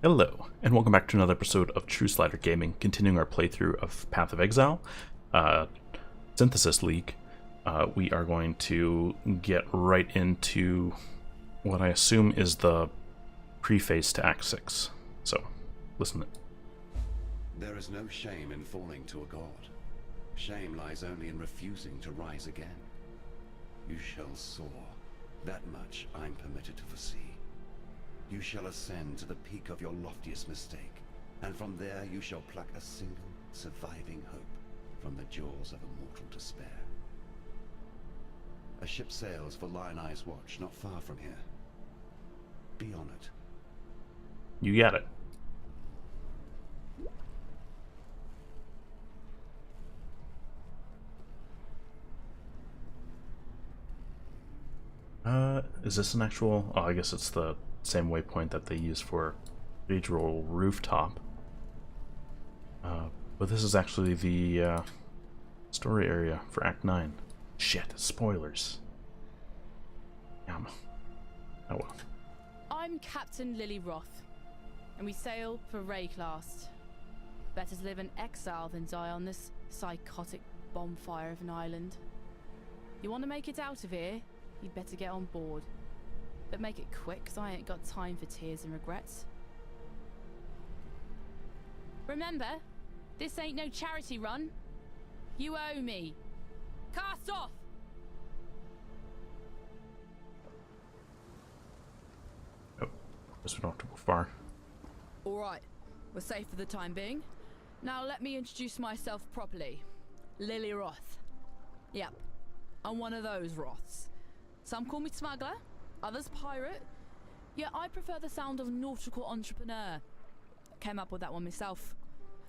Hello, and welcome back to another episode of Trueslider Gaming, continuing our playthrough of Path of Exile, Synthesis League. We are going to get right into what I assume is the preface to Act 6. So, listen. There is no shame in falling to a god. Shame lies only in refusing to rise again. You shall soar. That much I'm permitted to foresee. You shall ascend to the peak of your loftiest mistake, and from there you shall pluck a single, surviving hope from the jaws of immortal despair. A ship sails for Lion Eye's watch not far from here. Be on it. You got it. Is this an actual... Oh, I guess it's the same waypoint that they use for Cathedral Rooftop. But this is actually the story area for Act 9. Shit, spoilers. Damn. Oh well. I'm Captain Lily Roth, and we sail for Rayclast. Better to live in exile than die on this psychotic bonfire of an island. You want to make it out of here? You'd better get on board. But make it quick, 'cause I ain't got time for tears and regrets. Remember, this ain't no charity run. You owe me. Cast off! Oh, guess we don't have to go far. Alright, we're safe for the time being. Now let me introduce myself properly. Lily Roth. Yep, I'm one of those Roths. Some call me smuggler, others pirate. Yet I prefer the sound of nautical entrepreneur. Came up with that one myself.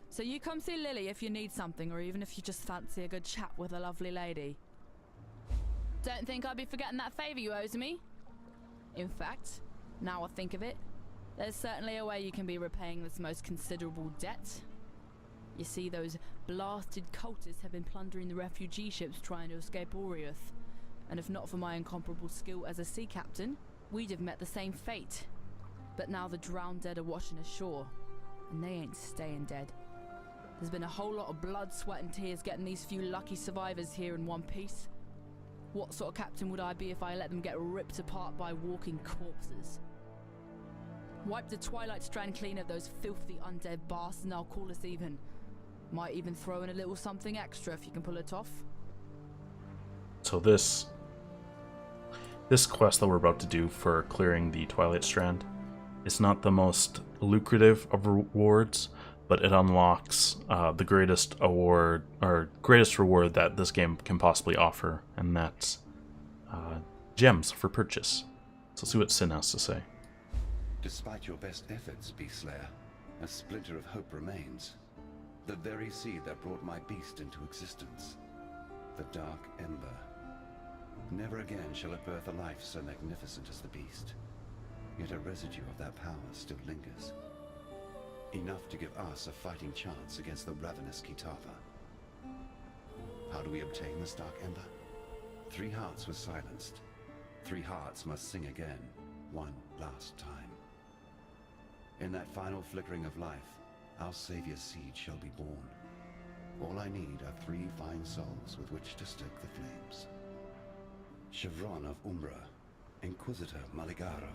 So you come see Lily if you need something, or even if you just fancy a good chat with a lovely lady. Don't think I'd be forgetting that favour you owe to me. In fact, now I think of it, there's certainly a way you can be repaying this most considerable debt. You see, those blasted cultists have been plundering the refugee ships trying to escape Oriath. And if not for my incomparable skill as a sea captain, we'd have met the same fate. But now the drowned dead are washing ashore, and they ain't staying dead. There's been a whole lot of blood, sweat and tears getting these few lucky survivors here in one piece. What sort of captain would I be if I let them get ripped apart by walking corpses? Wipe the Twilight strand clean of those filthy undead bastards and I'll call us even. Might even throw in a little something extra if you can pull it off. So this quest that we're about to do for clearing the Twilight Strand is not the most lucrative of rewards, but it unlocks the greatest award, or greatest reward that this game can possibly offer, and that's gems for purchase. So let's see what Sin has to say. Despite your best efforts, Beast Slayer, a splinter of hope remains. The very seed that brought my beast into existence. The Dark Ember. Never again shall it birth a life so magnificent as the beast. Yet a residue of that power still lingers. Enough to give us a fighting chance against the ravenous Kitava. How do we obtain this Dark Ember? 3 hearts were silenced. 3 hearts must sing again, one last time. In that final flickering of life, our Savior's seed shall be born. All I need are 3 fine souls with which to stoke the flames. Chevron of Umbra, Inquisitor Maligaro,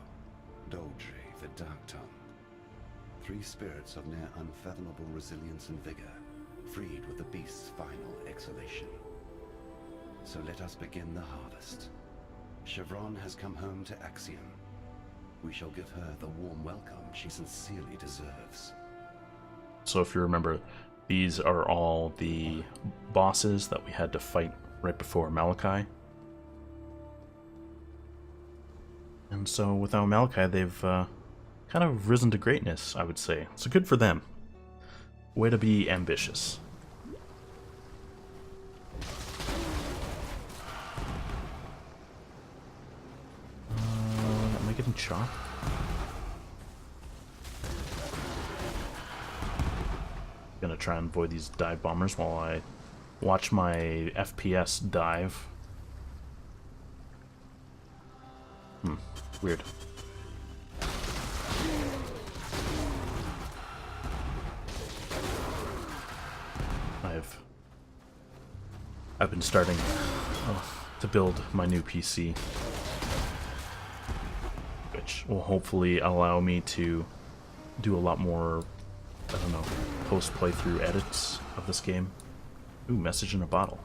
Doldry the Dark Tongue. 3 spirits of near unfathomable resilience and vigor, freed with the beast's final exhalation. So let us begin the harvest. Chevron has come home to Axiom. We shall give her the warm welcome she sincerely deserves. So if you remember, these are all the bosses that we had to fight right before Malachi. And so without Malachi, they've kind of risen to greatness, I would say. So good for them. Way to be ambitious. Am I getting chopped? Gonna try and avoid these dive bombers while I watch my FPS dive. Weird. I've been starting to build my new PC, which will hopefully allow me to do a lot more, I don't know, post-playthrough edits of this game. Ooh, message in a bottle.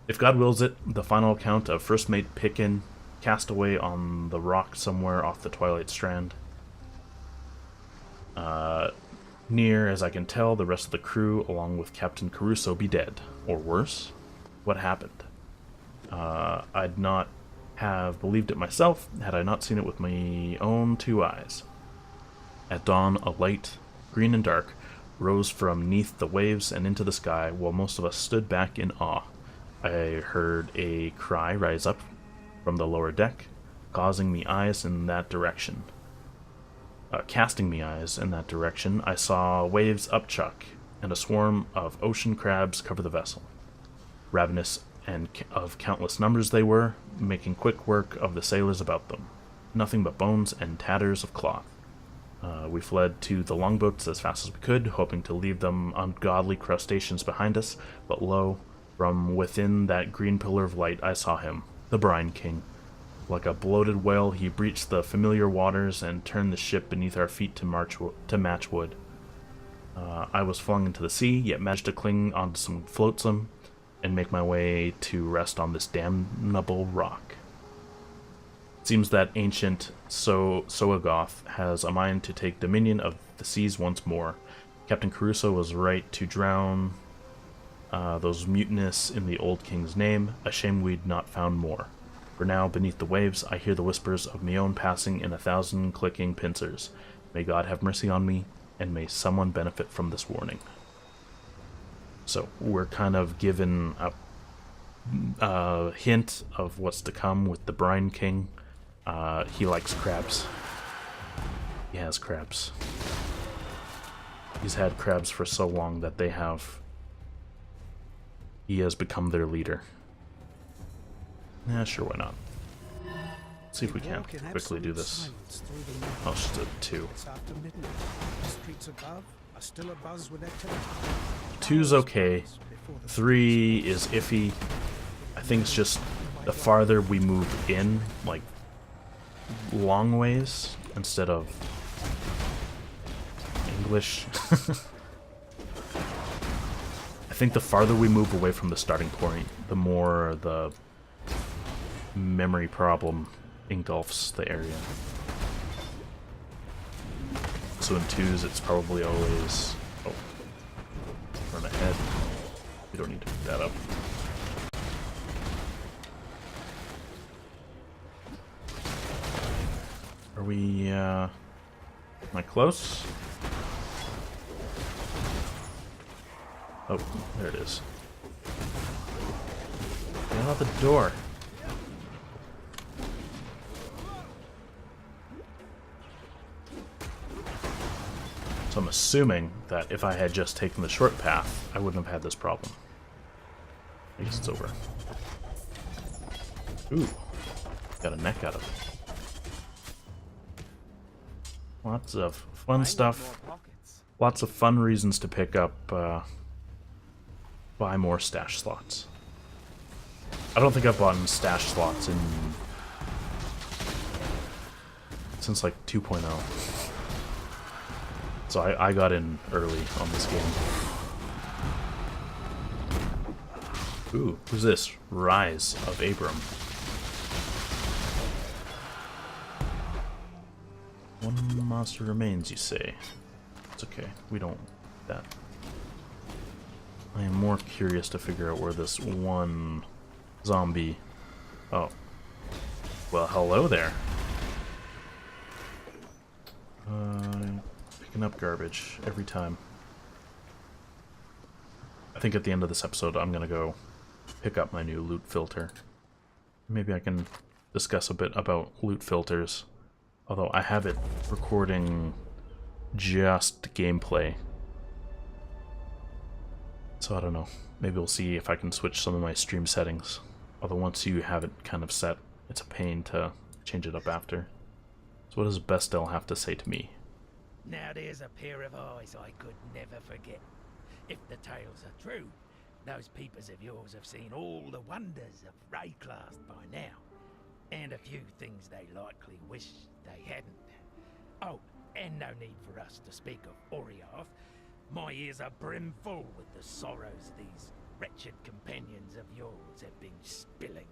If God wills it, the final account of First Mate Pickin cast away on the rock somewhere off the Twilight strand. Near as I can tell, the rest of the crew, along with Captain Caruso, be dead. Or worse? What happened? I'd not have believed it myself had I not seen it with my own two eyes. At dawn, a light, green and dark, rose from neath the waves and into the sky, while most of us stood back in awe. I heard a cry rise up from the lower deck, causing me eyes in that direction. Casting me eyes in that direction, I saw waves upchuck, and a swarm of ocean crabs cover the vessel. Ravenous and of countless numbers they were, making quick work of the sailors about them. Nothing but bones and tatters of cloth. We fled to the longboats as fast as we could, hoping to leave them ungodly crustaceans behind us, but lo, from within that green pillar of light I saw him, the Brine King. Like a bloated whale, he breached the familiar waters and turned the ship beneath our feet to match wood. I was flung into the sea, yet managed to cling onto some flotsam and make my way to rest on this damnable rock. It seems that ancient Soagoth has a mind to take dominion of the seas once more. Captain Caruso was right to drown those mutinous in the old king's name. A shame we'd not found more. For now, beneath the waves, I hear the whispers of my own passing in 1,000 clicking pincers. May God have mercy on me, and may someone benefit from this warning. So, we're kind of given a hint of what's to come with the Brine King. He likes crabs. He has crabs. He's had crabs for so long that he has become their leader. Yeah, sure, why not? Let's see if we can quickly do this. Oh, it's just a 2. 2's okay. 3 is iffy. I think it's just the farther we move in, like, long ways, instead of English. I think the farther we move away from the starting point, the more the memory problem engulfs the area. So in 2's, it's probably always... Oh. Run ahead. We don't need to pick that up. Are we, am I close? Oh, there it is. Get out the door. So I'm assuming that if I had just taken the short path, I wouldn't have had this problem. I guess it's over. Ooh, got a neck out of it. Lots of fun stuff. Lots of fun reasons to pick up, buy more stash slots. I don't think I've bought stash slots since like 2.0. So I got in early on this game. Ooh, who's this? Rise of Abram. One monster remains, you say? It's okay, we don't need that. I am more curious to figure out where this one zombie... Oh. Well, hello there. Picking up garbage every time. I think at the end of this episode I'm gonna go pick up my new loot filter. Maybe I can discuss a bit about loot filters. Although I have it recording just gameplay. So I don't know. Maybe we'll see if I can switch some of my stream settings. Although once you have it kind of set, it's a pain to change it up after. So what does Bestel have to say to me? Now there's a pair of eyes I could never forget. If the tales are true, those peepers of yours have seen all the wonders of Rayclast by now. And a few things they likely wish they hadn't. Oh, and no need for us to speak of Oriath. My ears are brimful with the sorrows these wretched companions of yours have been spilling.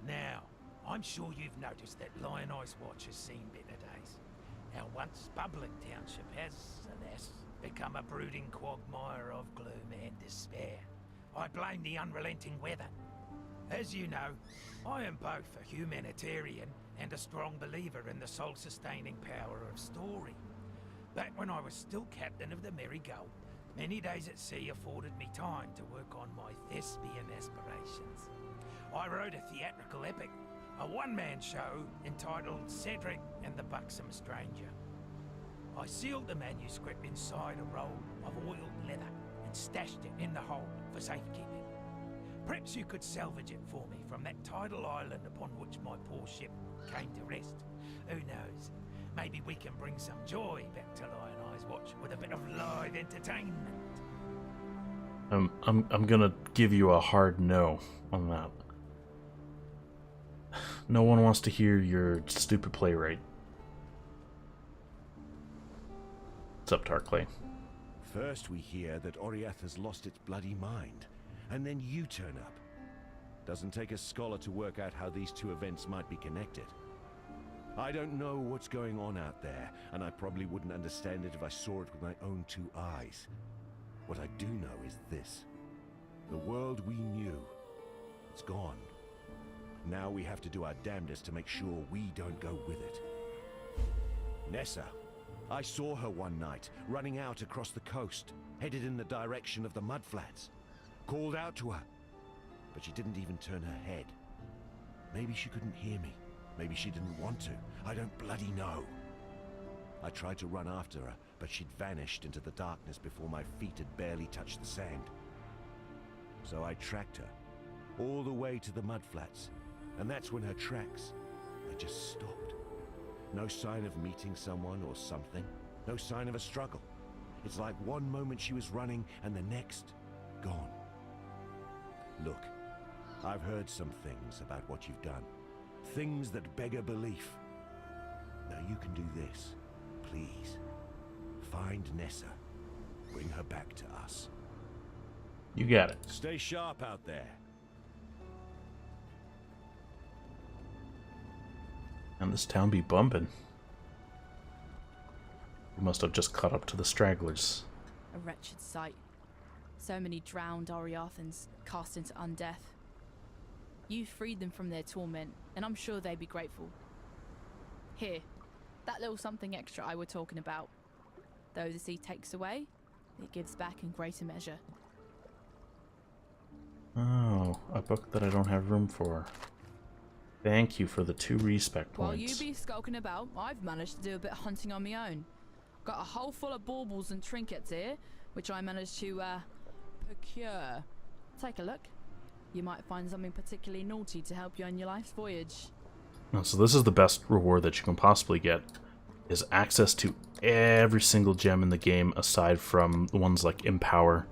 Now, I'm sure you've noticed that Lion Eyes Watch has seen better days. Our once bubbling township has, alas, become a brooding quagmire of gloom and despair. I blame the unrelenting weather. As you know, I am both a humanitarian and a strong believer in the soul-sustaining power of story. Back when I was still captain of the Merry Gull, many days at sea afforded me time to work on my thespian aspirations. I wrote a theatrical epic, a one-man show entitled Cedric and the Buxom Stranger. I sealed the manuscript inside a roll of oiled leather and stashed it in the hold for safekeeping. Perhaps you could salvage it for me from that tidal island upon which my poor ship came to rest. Who knows? Maybe we can bring some joy back to Lion Eyes Watch with a bit of live entertainment. I'm gonna give you a hard no on that. No one wants to hear your stupid playwright. What's up, Tarkley? First we hear that Oriath has lost its bloody mind, and then you turn up. Doesn't take a scholar to work out how these two events might be connected. I don't know what's going on out there, and I probably wouldn't understand it if I saw it with my own two eyes. What I do know is this. The world we knew, it's gone. Now we have to do our damnedest to make sure we don't go with it. Nessa. I saw her one night, running out across the coast, headed in the direction of the mudflats. Called out to her, but she didn't even turn her head. Maybe she couldn't hear me. Maybe she didn't want to. I don't bloody know. I tried to run after her, but she'd vanished into the darkness before my feet had barely touched the sand. So I tracked her, all the way to the mudflats, and that's when her tracks, they just stopped. No sign of meeting someone or something. No sign of a struggle. It's like one moment she was running, and the next, gone. Look, I've heard some things about what you've done. Things that beg a belief. Now you can do this, please. Find Nessa. Bring her back to us. You got it. Stay sharp out there. And this town be bumping. We must have just caught up to the stragglers. A wretched sight. So many drowned Oriathans cast into undeath. You freed them from their torment, and I'm sure they'd be grateful. Here, that little something extra I were talking about. Though the sea takes away, it gives back in greater measure. Oh, a book that I don't have room for. Thank you for the 2 respect points. While you be skulking about, I've managed to do a bit of hunting on my own. Got a hole full of baubles and trinkets here, which I managed to, procure. Take a look. You might find something particularly naughty to help you on your life's voyage. Oh, so this is the best reward that you can possibly get, is access to every single gem in the game aside from the ones like Empower.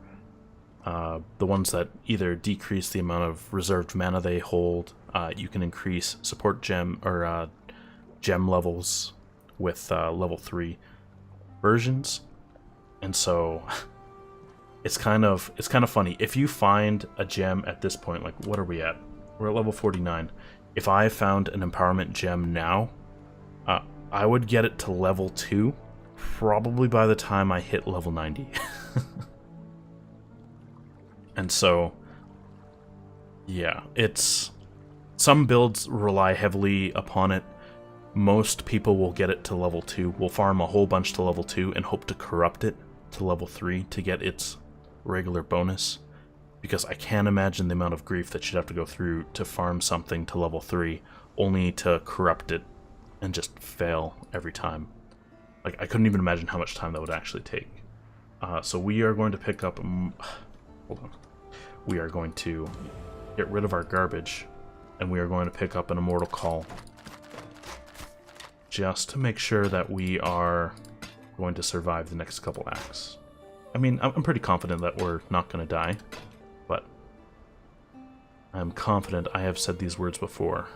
The ones that either decrease the amount of reserved mana they hold, you can increase support gem or gem levels with level 3 versions, and so it's kind of funny if you find a gem at this point. Like, what are we at? We're at level 49. If I found an empowerment gem now, I would get it to level 2 probably by the time I hit level 90. And so, yeah, it's... Some builds rely heavily upon it. Most people will get it to level 2, will farm a whole bunch to level 2, and hope to corrupt it to level 3 to get its regular bonus. Because I can't imagine the amount of grief that you'd have to go through to farm something to level 3, only to corrupt it and just fail every time. Like, I couldn't even imagine how much time that would actually take. So we are going to pick up... hold on. We are going to get rid of our garbage, and we are going to pick up an Immortal Call. just to make sure that we are going to survive the next couple acts. I mean, I'm pretty confident that we're not going to die, but I'm confident I have said these words before,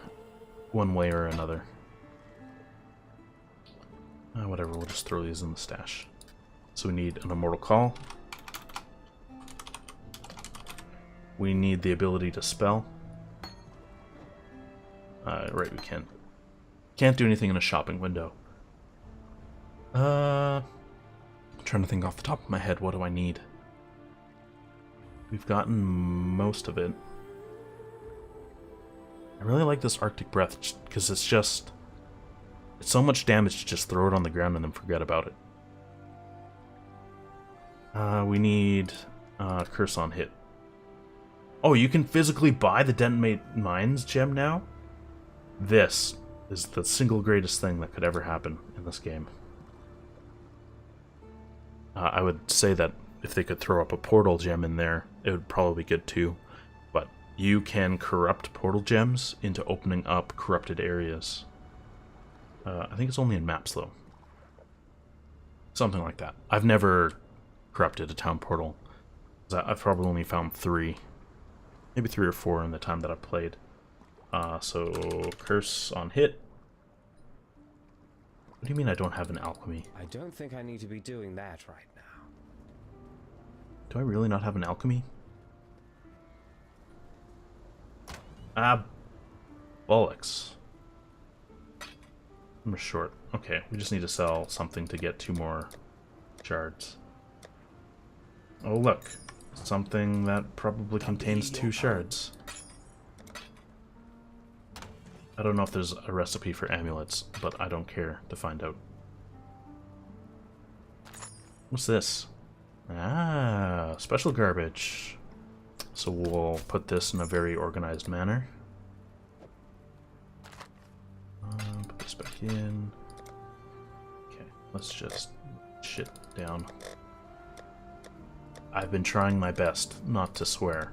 one way or another. Whatever, we'll just throw these in the stash. So we need an Immortal Call. We need the ability to spell. Right, we can't do anything in a shopping window. I'm trying to think off the top of my head, what do I need? We've gotten most of it. I really like this Arctic Breath, because it's so much damage to just throw it on the ground and then forget about it. We need Curse on Hit. Oh, you can physically buy the Detonate Mines gem now? This is the single greatest thing that could ever happen in this game. I would say that if they could throw up a portal gem in there, it would probably be good too. But you can corrupt portal gems into opening up corrupted areas. I think it's only in maps, though. Something like that. I've never corrupted a town portal. I've probably only found 3. Maybe 3 or 4 in the time that I've played. So, Curse on Hit. What do you mean I don't have an alchemy? I don't think I need to be doing that right now. Do I really not have an alchemy? Ah, bollocks. I'm short. Okay, we just need to sell something to get 2 more shards. Oh look, something that probably contains 2 shards. I don't know if there's a recipe for amulets, but I don't care to find out. What's this? Ah, special garbage. So we'll put this in a very organized manner. Put this back in. Okay, let's just shit down. I've been trying my best not to swear,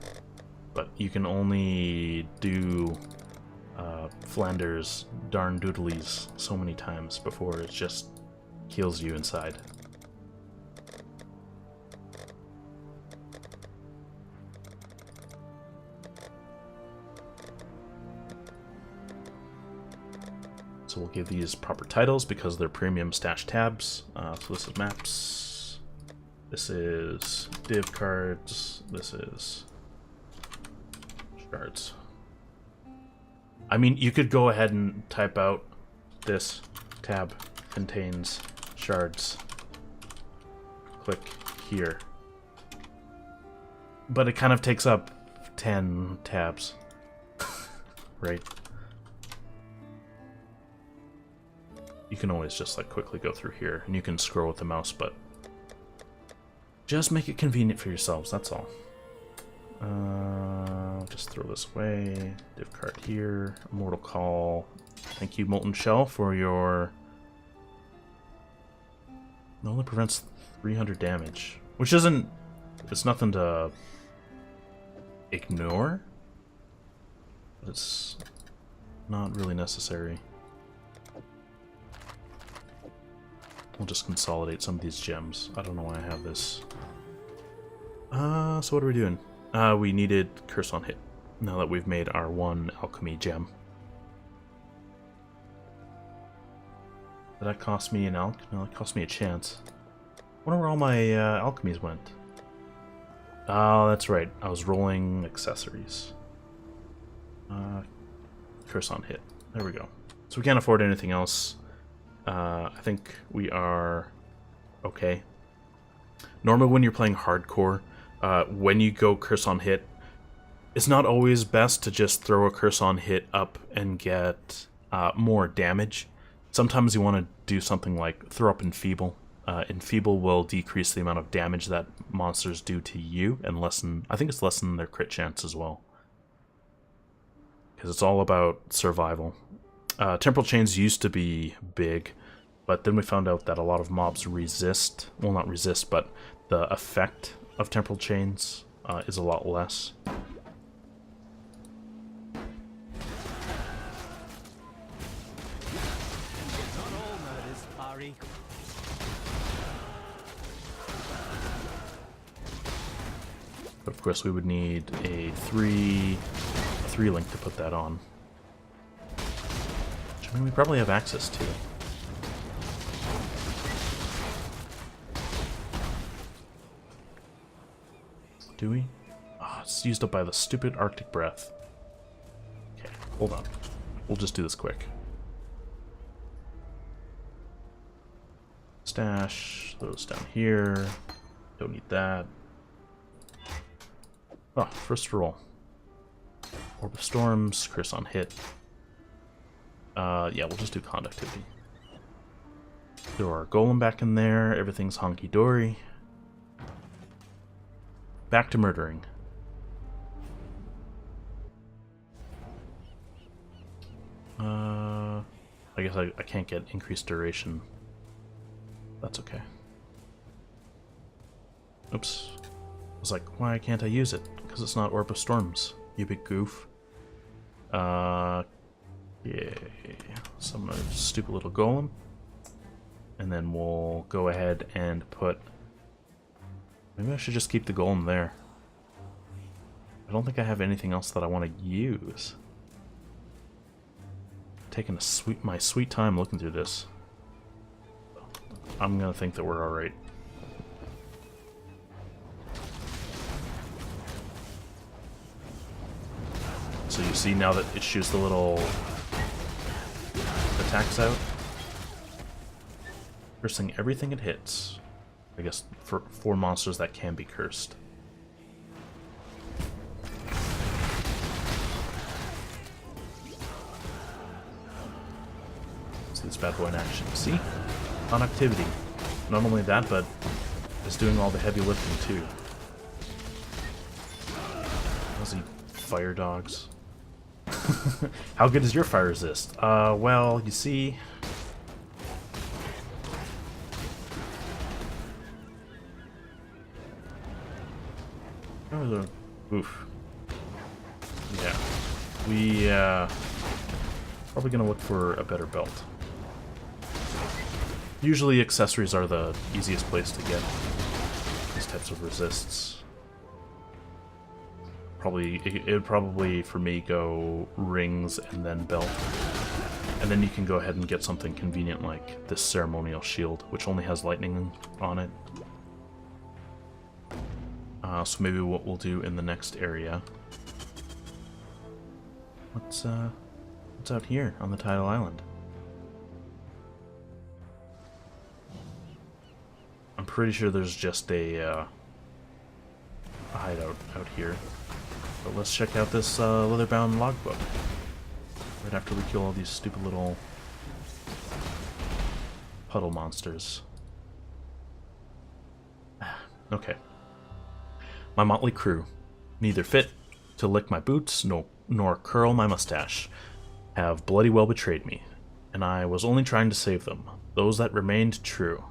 but you can only do Flanders darn doodlies so many times before it just kills you inside. So we'll give these proper titles because they're premium stash tabs. So this is maps, this is div cards, this is shards. I mean, you could go ahead and type out this tab contains shards. Click here. But it kind of takes up 10 tabs. Right? You can always just like quickly go through here and you can scroll with the mouse, but just make it convenient for yourselves, that's all. Just throw this away. Div card here. Immortal Call. Thank you, Molten Shell, for your... It only prevents 300 damage, which isn't... It's nothing to ignore, but it's not really necessary. We'll just consolidate some of these gems. I don't know why I have this. So what are we doing? We needed Curse on Hit, now that we've made our 1 alchemy gem. Did that cost me an alch? No, it cost me a chance. I wonder where all my alchemies went. Oh, that's right. I was rolling accessories. Curse on Hit. There we go. So we can't afford anything else. I think we are okay. Normally when you're playing hardcore, when you go Curse on Hit, it's not always best to just throw a Curse on Hit up and get more damage. Sometimes you want to do something like throw up Enfeeble. Enfeeble will decrease the amount of damage that monsters do to you and lessen, I think it's lessen their crit chance as well. Because it's all about survival. Temporal Chains used to be big, but then we found out that a lot of mobs resist, well not resist, but the effect of Temporal Chains is a lot less. hurry. But of course we would need a three link to put that on. Which, I mean, we probably have access to. Do we? Oh, it's used up by the stupid Arctic breath. Okay, hold on. We'll just do this quick. Stash those down here. Don't need that. Oh, first roll. Orb of Storms, curse on hit. Yeah, we'll just do conductivity. Throw our golem back in there. Everything's honky-dory. Back to murdering. I guess I can't get increased duration. That's okay. Oops. I was like, why can't I use it? Because it's not Orb of Storms, you big goof. Yeah. Some stupid little golem. And then we'll go ahead and put... Maybe I should just keep the golem there. I don't think I have anything else that I want to use. Taking my sweet time looking through this. I'm gonna think that we're alright. So you see now that it shoots the little attacks out, cursing everything it hits. I guess for monsters that can be cursed. See this bad boy in action. See? On activity. Not only that, but it's doing all the heavy lifting too. Aussie fire dogs. How good is your fire resist? Well, you see... Oh, oof. Yeah. We, probably gonna look for a better belt. Usually accessories are the easiest place to get these types of resists. It would probably, for me, go rings and then belt. And then you can go ahead and get something convenient like this ceremonial shield, which only has lightning on it. So maybe what we'll do in the next area... What's out here on the Tidal Island? I'm pretty sure there's just a hideout out here. But let's check out this leather-bound logbook. Right after we kill all these stupid little puddle monsters. Okay. My motley crew, neither fit to lick my boots nor curl my mustache, have bloody well betrayed me, and I was only trying to save them, those that remained true.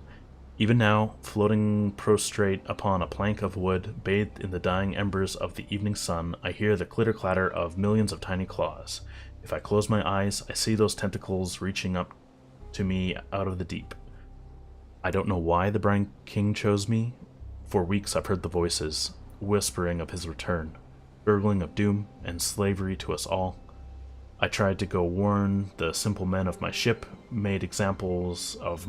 Even now, floating prostrate upon a plank of wood, bathed in the dying embers of the evening sun, I hear the clitter-clatter of millions of tiny claws. If I close my eyes, I see those tentacles reaching up to me out of the deep. I don't know why the Brine King chose me. For weeks I've heard the voices, whispering of his return, gurgling of doom and slavery to us all. I tried to go warn the simple men of my ship, made examples of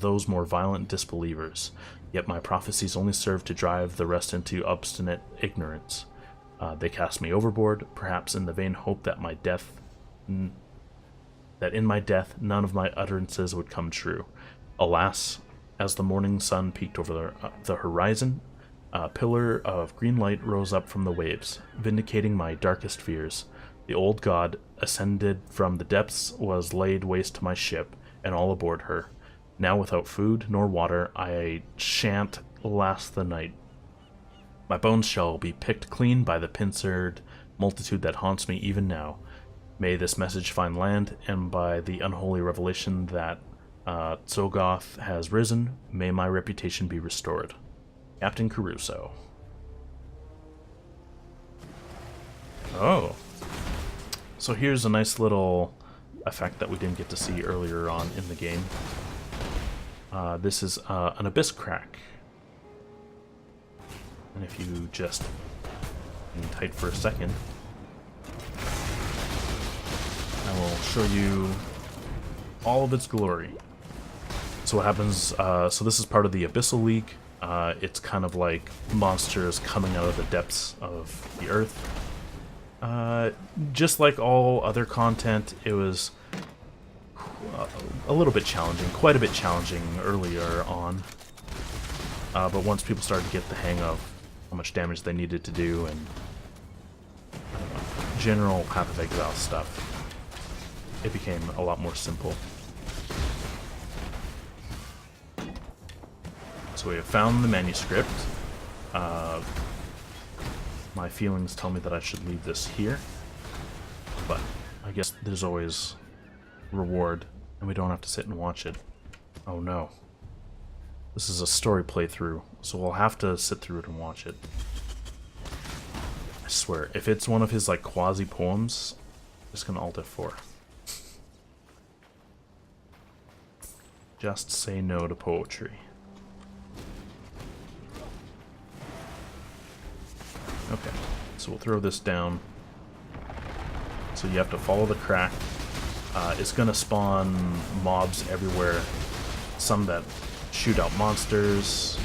those more violent disbelievers, yet my prophecies only served to drive the rest into obstinate ignorance. They cast me overboard, perhaps in the vain hope that in my death none of my utterances would come true. Alas, as the morning sun peeked over the horizon, a pillar of green light rose up from the waves, vindicating my darkest fears. The old god ascended from the depths, was laid waste to my ship, and all aboard her. Now without food nor water, I shan't last the night. My bones shall be picked clean by the pincered multitude that haunts me even now. May this message find land, and by the unholy revelation that Zogoth has risen, may my reputation be restored. Captain Caruso. Oh. So here's a nice little effect that we didn't get to see earlier on in the game. This is an abyss crack. And if you just hang tight for a second, I will show you all of its glory. So what happens, so this is part of the Abyssal League. It's kind of like monsters coming out of the depths of the earth. Just like all other content, it was a little bit challenging, quite a bit challenging earlier on. But once people started to get the hang of how much damage they needed to do and general Path of Exile stuff, it became a lot more simple. So we have found the manuscript. My feelings tell me that I should leave this here, but I guess there's always reward, and we don't have to sit and watch it. Oh no. This is a story playthrough, so we'll have to sit through it and watch it. I swear, if it's one of his like quasi-poems, I'm just gonna alt F4. Just say no to poetry. Okay, so we'll throw this down. So you have to follow the crack. It's gonna spawn mobs everywhere. Some that shoot out monsters.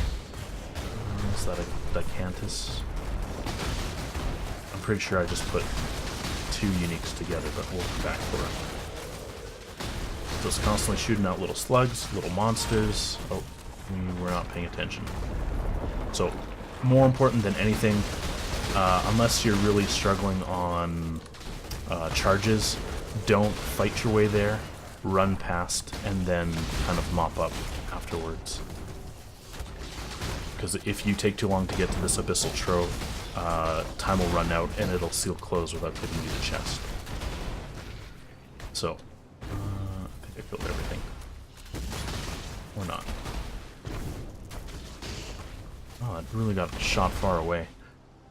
Is that a Dicantus? I'm pretty sure I just put two uniques together, but we'll come back for it. So it's constantly shooting out little slugs, little monsters. Oh, we're not paying attention. So, more important than anything, unless you're really struggling on charges, don't fight your way there. Run past and then kind of mop up afterwards. Because if you take too long to get to this abyssal trove, time will run out and it'll seal closed without giving you the chest. So, I think I killed everything. Or not. Oh, it really got shot far away.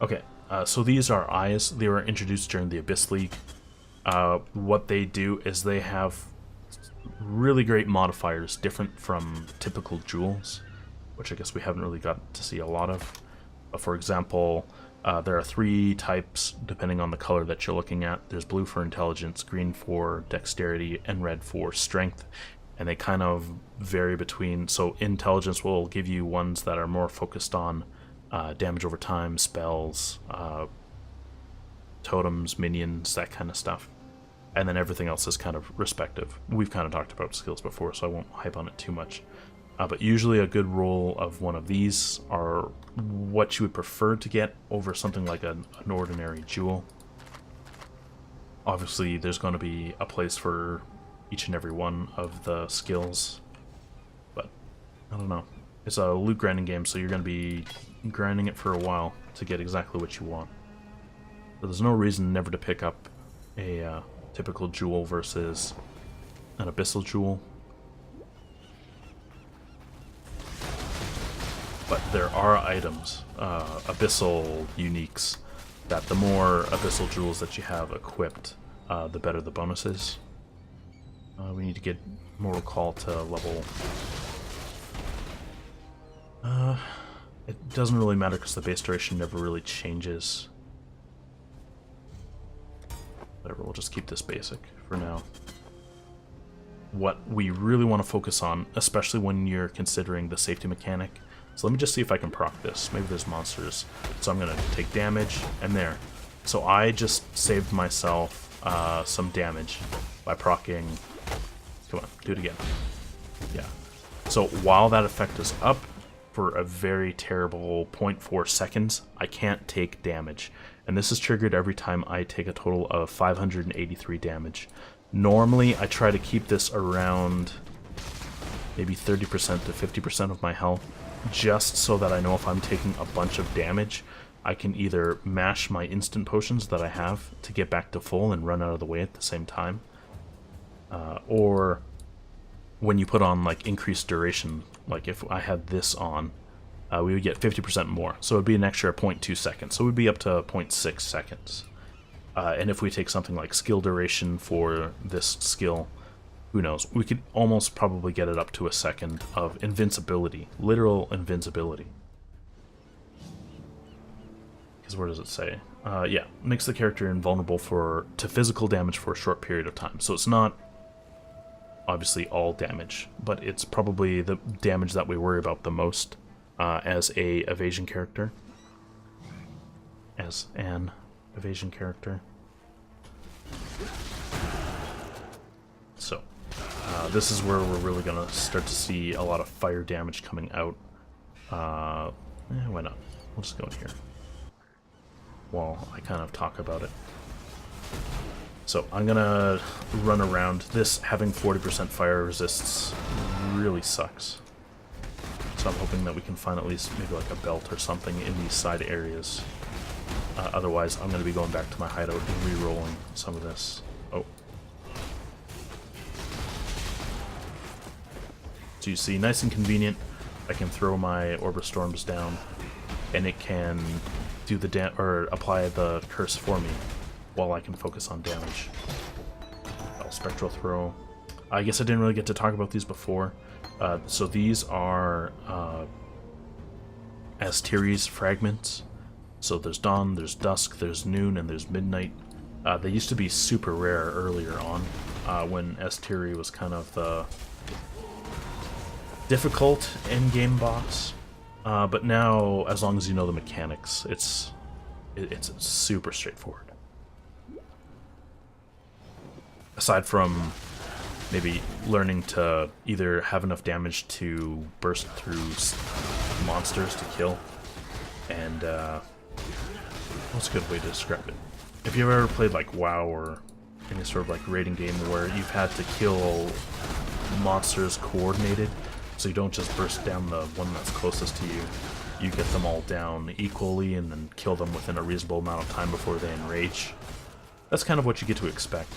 Okay, so these are eyes. They were introduced during the Abyss League. What they do is they have really great modifiers, different from typical jewels, which I guess we haven't really got to see a lot of. But for example, there are 3 types depending on the color that you're looking at. There's blue for intelligence, green for dexterity, and red for strength. And they kind of vary between, so intelligence will give you ones that are more focused on damage over time, spells, totems, minions, that kind of stuff. And then everything else is kind of respective. We've kind of talked about skills before, so I won't hype on it too much. But usually a good roll of one of these are what you would prefer to get over something like an ordinary jewel. Obviously, there's going to be a place for each and every one of the skills, but I don't know. It's a loot grinding game, so you're going to be grinding it for a while to get exactly what you want. But there's no reason never to pick up a typical jewel versus an abyssal jewel. But there are items, abyssal uniques, that the more abyssal jewels that you have equipped, the better the bonuses. We need to get Mortal Call to level... it doesn't really matter because the base duration never really changes. Whatever, we'll just keep this basic for now. What we really want to focus on, especially when you're considering the safety mechanic, so let me just see if I can proc this. Maybe there's monsters. So I'm going to take damage, and there. So I just saved myself some damage by proccing... Come on, do it again. Yeah. So while that effect is up for a very terrible 0.4 seconds, I can't take damage. And this is triggered every time I take a total of 583 damage. Normally, I try to keep this around maybe 30% to 50% of my health, just so that I know if I'm taking a bunch of damage, I can either mash my instant potions that I have to get back to full and run out of the way at the same time, or when you put on like increased duration, like if I had this on, we would get 50% more, so it would be an extra 0.2 seconds, so it would be up to 0.6 seconds. And if we take something like skill duration for this skill, who knows? We could almost probably get it up to a second of invincibility, literal invincibility. Because where does it say? Yeah, makes the character invulnerable to physical damage for a short period of time. So it's not obviously all damage, but it's probably the damage that we worry about the most as a evasion character. As an evasion character. So, this is where we're really going to start to see a lot of fire damage coming out. Why not? We'll just go in here while I kind of talk about it. So, I'm going to run around. This having 40% fire resists really sucks. So I'm hoping that we can find at least maybe like a belt or something in these side areas. Otherwise, I'm going to be going back to my hideout and re-rolling some of this. Oh. So you see, nice and convenient. I can throw my Orb of Storms down, and it can do the or apply the curse for me, while I can focus on damage. Spectral Throw. I guess I didn't really get to talk about these before. So these are Asteri's fragments. So there's dawn, there's dusk, there's noon, and there's midnight. They used to be super rare earlier on, when Asteri was kind of the difficult end-game boss. But now, as long as you know the mechanics, it's super straightforward. Aside from maybe learning to either have enough damage to burst through monsters to kill, and what's a good way to describe it? If you've ever played like WoW or any sort of like raiding game where you've had to kill monsters coordinated, so you don't just burst down the one that's closest to you, you get them all down equally and then kill them within a reasonable amount of time before they enrage. That's kind of what you get to expect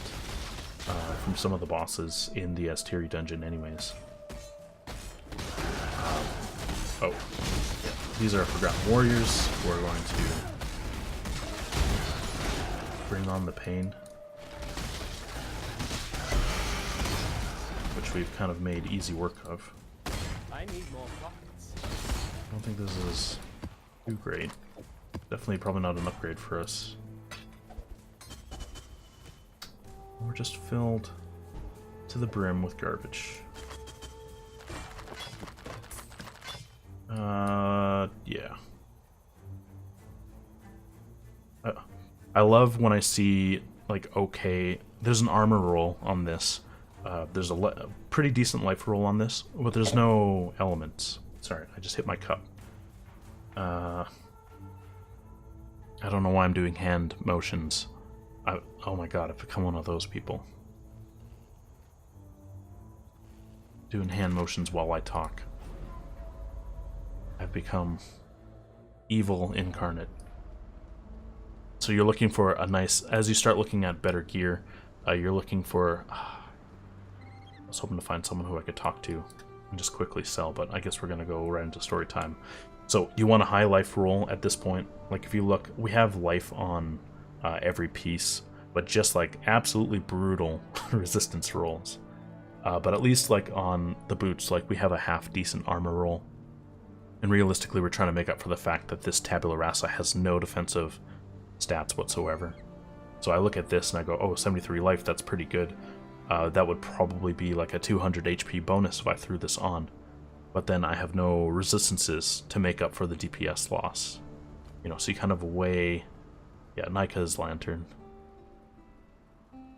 from some of the bosses in the Asteri dungeon anyways. Oh, yeah. These are Forgotten Warriors who are going to bring on the pain, which we've kind of made easy work of. I need more rockets. I don't think this is too great. Definitely probably not an upgrade for us. We're just filled to the brim with garbage. Yeah. I love when I see, like, okay, there's an armor roll on this. There's a pretty decent life roll on this, but there's no elements. Sorry, I just hit my cup. I don't know why I'm doing hand motions. Oh my god, I've become one of those people. Doing hand motions while I talk. I've become evil incarnate. So you're looking for a nice... As you start looking at better gear, you're looking for... I was hoping to find someone who I could talk to and just quickly sell, but I guess we're going to go right into story time. So you want a high life roll at this point. Like if you look, we have life on every piece, but just like absolutely brutal resistance rolls. But at least like on the boots, like we have a half decent armor roll. And realistically, we're trying to make up for the fact that this tabula rasa has no defensive stats whatsoever. So I look at this and I go, oh, 73 life, that's pretty good. That would probably be like a 200 HP bonus if I threw this on. But then I have no resistances to make up for the DPS loss. You know, so you kind of weigh... Yeah, Nika's Lantern.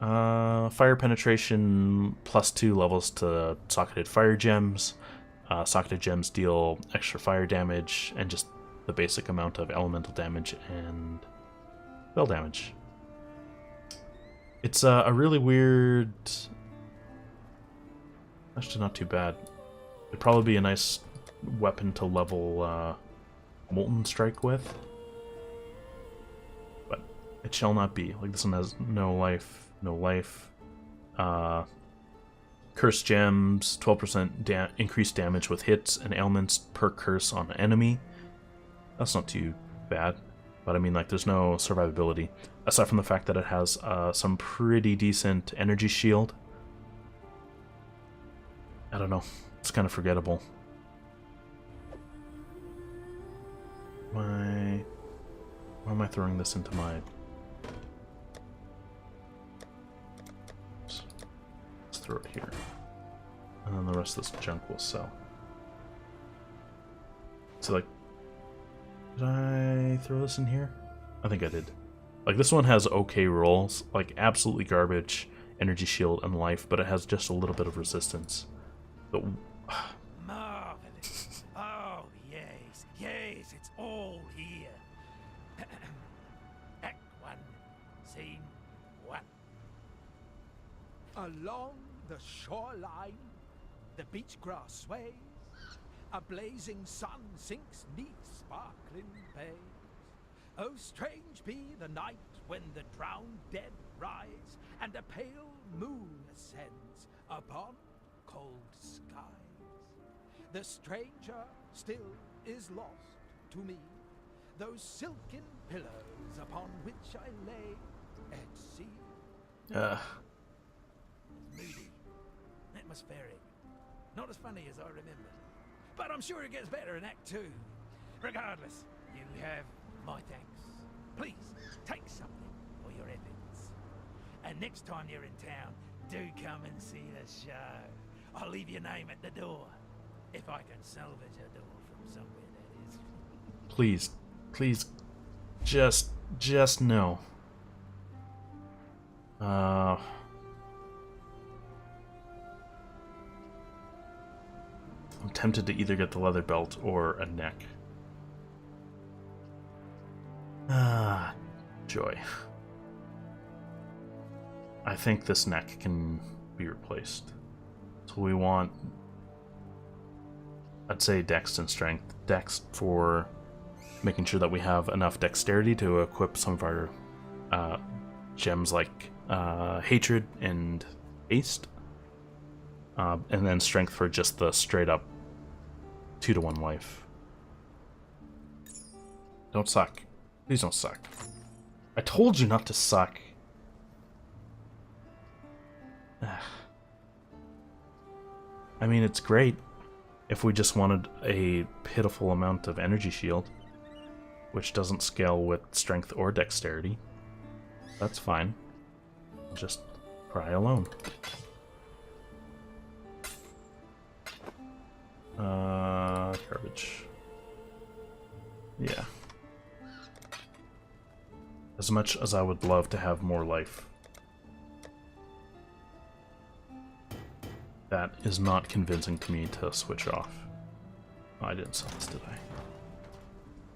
Fire penetration +2 levels to socketed fire gems. Socketed gems deal extra fire damage and just the basic amount of elemental damage and spell damage. It's a really weird... Actually, not too bad. It'd probably be a nice weapon to level Molten Strike with. But it shall not be. Like, this one has no life, no life. Curse gems, 12% increased damage with hits and ailments per curse on an enemy. That's not too bad. But I mean, like, there's no survivability. aside from the fact that it has some pretty decent energy shield. I don't know. It's kind of forgettable. Why am I throwing this into my... Oops. Let's throw it here. And then the rest of this junk will sell. So, like... Did I throw this in here? I think I did. Like, this one has okay rolls. Like, absolutely garbage, energy shield, and life, but it has just a little bit of resistance. But... Marvelous. Oh, yes, yes, it's all here. Act 1, Scene 1. Along the shoreline, the beach grass sways, a blazing sun sinks 'neath sparkling bays. Oh, strange be the night when the drowned dead rise, and a pale moon ascends upon cold skies. The stranger still is lost to me, those silken pillows upon which I lay at sea. Moody, atmospheric, not as funny as I remember, but I'm sure it gets better in Act 2. Regardless, you have my thanks. Please, take something for your efforts. And next time you're in town, do come and see the show. I'll leave your name at the door. If I can salvage a door from somewhere, that is. Please, please, just no. I'm tempted to either get the leather belt or a neck. Ah, joy. I think this neck can be replaced. So we want, I'd say dex and strength. Dex for making sure that we have enough dexterity to equip some of our gems like hatred and haste. And then strength for just the straight up 2-to-1 life. Don't suck. Please don't suck. I told you not to suck. I mean, it's great if we just wanted a pitiful amount of energy shield, which doesn't scale with strength or dexterity. That's fine. I'll just cry alone. Garbage. Yeah. As much as I would love to have more life, that is not convincing to me to switch off. Oh, I didn't sell this, did I?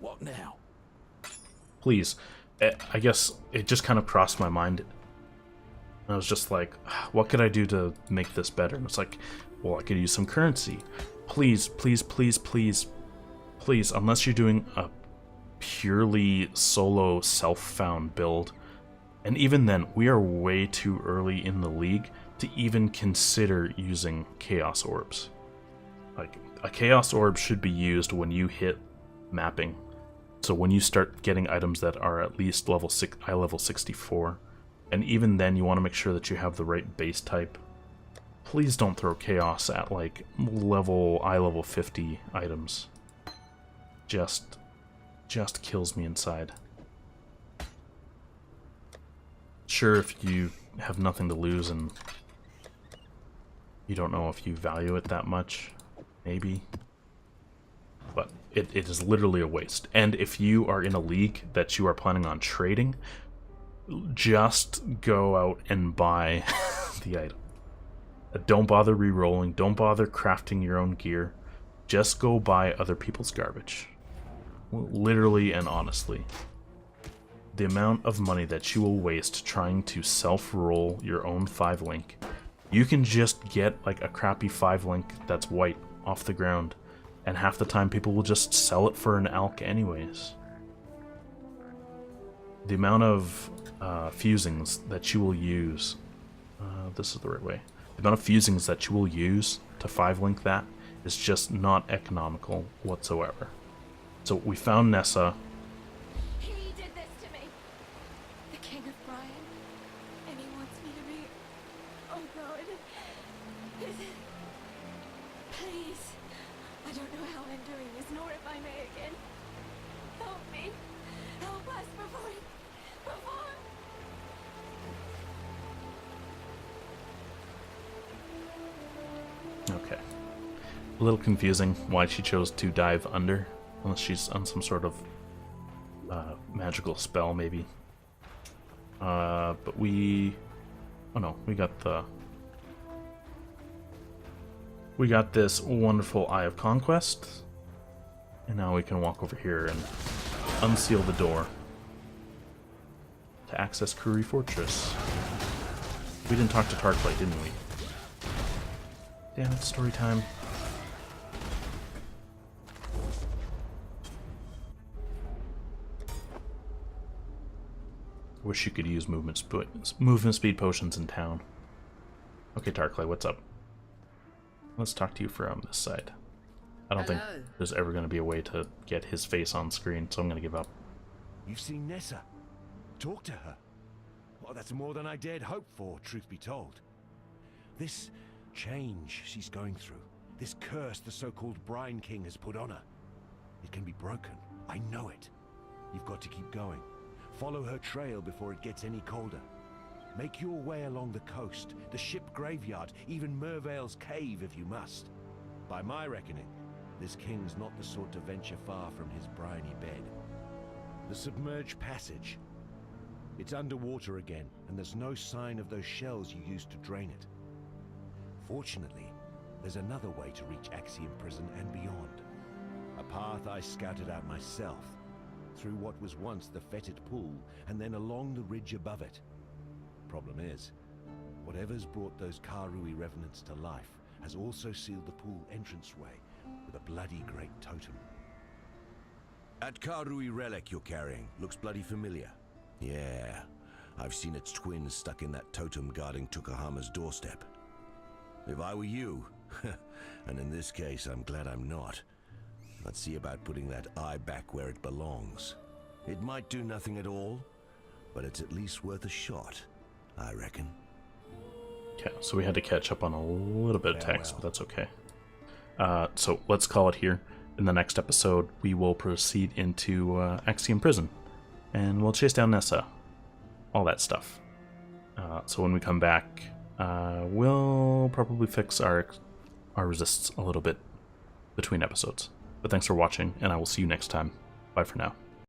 What now? Please. I guess it just kind of crossed my mind. I was just like, what could I do to make this better? And it's like, well, I could use some currency. Please, please, please, please, please, unless you're doing a purely solo self-found build. And even then, we are way too early in the league to even consider using Chaos Orbs. Like, a Chaos Orb should be used when you hit mapping. So when you start getting items that are at least level 6, eye level 64. And even then, you want to make sure that you have the right base type. Please don't throw Chaos at, like, eye level 50 items. Just kills me inside. Sure, if you have nothing to lose and you don't know if you value it that much, maybe. But it is literally a waste. And if you are in a league that you are planning on trading, just go out and buy the item. Don't bother re-rolling, don't bother crafting your own gear. Just go buy other people's garbage. Literally and honestly. The amount of money that you will waste trying to self-roll your own 5-link, you can just get like a crappy 5-link that's white off the ground, and half the time people will just sell it for an alk anyways. The amount of fusings that you will use, this is the right way, the amount of fusings that you will use to 5-link that is just not economical whatsoever. So we found Nessa. He did this to me. The King of Please. I don't know how I'm doing this, nor if I may again. Help me. Help us before... Okay. A little confusing why she chose to dive under, unless she's on some sort of magical spell, maybe. But we... Oh no, we got this wonderful Eye of Conquest. And now we can walk over here and unseal the door to access Kuri Fortress. We didn't talk to Tarklight, didn't we? Damn it, story time. Wish you could use movement speed potions in town. Okay, Tarklight, what's up? Let's talk to you from this side. I don't think there's ever going to be a way to get his face on screen, so I'm going to give up. You've seen Nessa. Talk to her. Well, that's more than I dared hope for, truth be told. This change she's going through, this curse the so-called Brine King has put on her, it can be broken. I know it. You've got to keep going. Follow her trail before it gets any colder. Make your way along the coast, the ship graveyard, even Mervale's cave if you must. By my reckoning, this king's not the sort to venture far from his briny bed. The submerged passage. It's underwater again, and there's no sign of those shells you used to drain it. Fortunately, there's another way to reach Axiom Prison and beyond. A path I scouted out myself, through what was once the fetid pool, and then along the ridge above it. Problem is, whatever's brought those Karui revenants to life has also sealed the pool entranceway with a bloody great totem. That Karui relic you're carrying looks bloody familiar. Yeah, I've seen its twin stuck in that totem guarding Tukahama's doorstep. If I were you, and in this case I'm glad I'm not, I'd see about putting that eye back where it belongs. It might do nothing at all, but it's at least worth a shot, I reckon. Okay, so we had to catch up on a little bit of text, but that's okay. So let's call it here. In the next episode, we will proceed into Axiom Prison, and we'll chase down Nessa. All that stuff. So when we come back, we'll probably fix our resists a little bit between episodes. But thanks for watching, and I will see you next time. Bye for now.